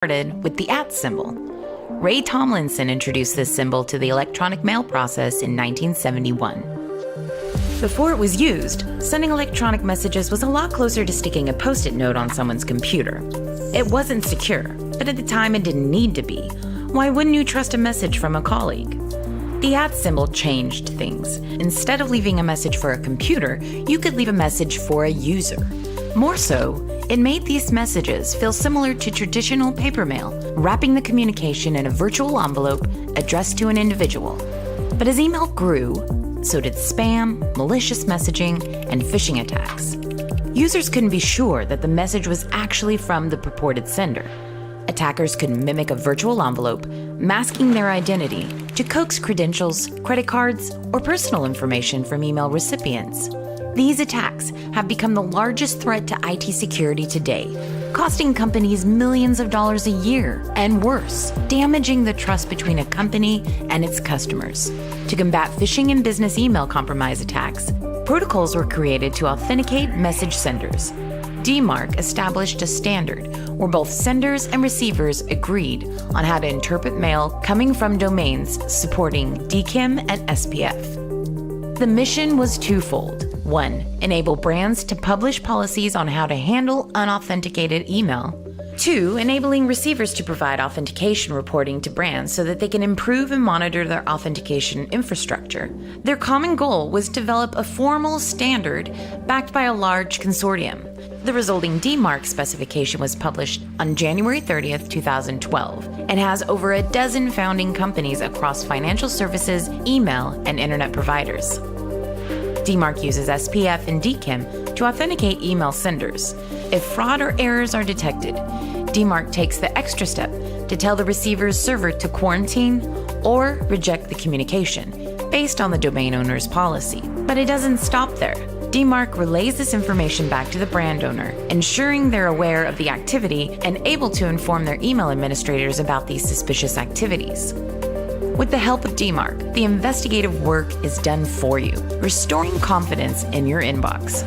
started with the @ symbol. Ray Tomlinson introduced this symbol to the electronic mail process in 1971. Before it was used, sending electronic messages was a lot closer to sticking a Post-it note on someone's computer. It wasn't secure, but at the time it didn't need to be. Why wouldn't you trust a message from a colleague? The @ symbol changed things. Instead of leaving a message for a computer, you could leave a message for a user. More so, it made these messages feel similar to traditional paper mail, wrapping the communication in a virtual envelope addressed to an individual. But as email grew, so did spam, malicious messaging, and phishing attacks. Users couldn't be sure that the message was actually from the purported sender. Attackers could mimic a virtual envelope, masking their identity to coax credentials, credit cards, or personal information from email recipients. These attacks have become the largest threat to IT security today, costing companies millions of dollars a year, and worse, damaging the trust between a company and its customers. To combat phishing and business email compromise attacks, protocols were created to authenticate message senders. DMARC established a standard where both senders and receivers agreed on how to interpret mail coming from domains supporting DKIM and SPF. The mission was twofold. 1. Enable brands to publish policies on how to handle unauthenticated email. 2. Enabling receivers to provide authentication reporting to brands so that they can improve and monitor their authentication infrastructure. Their common goal was to develop a formal standard backed by a large consortium. The resulting DMARC specification was published on January 30th, 2012, and has over a dozen founding companies across financial services, email, and internet providers. DMARC uses SPF and DKIM to authenticate email senders. If fraud or errors are detected, DMARC takes the extra step to tell the receiver's server to quarantine or reject the communication based on the domain owner's policy. But it doesn't stop there. DMARC relays this information back to the brand owner, ensuring they're aware of the activity and able to inform their email administrators about these suspicious activities. With the help of DMARC, the investigative work is done for you, restoring confidence in your inbox.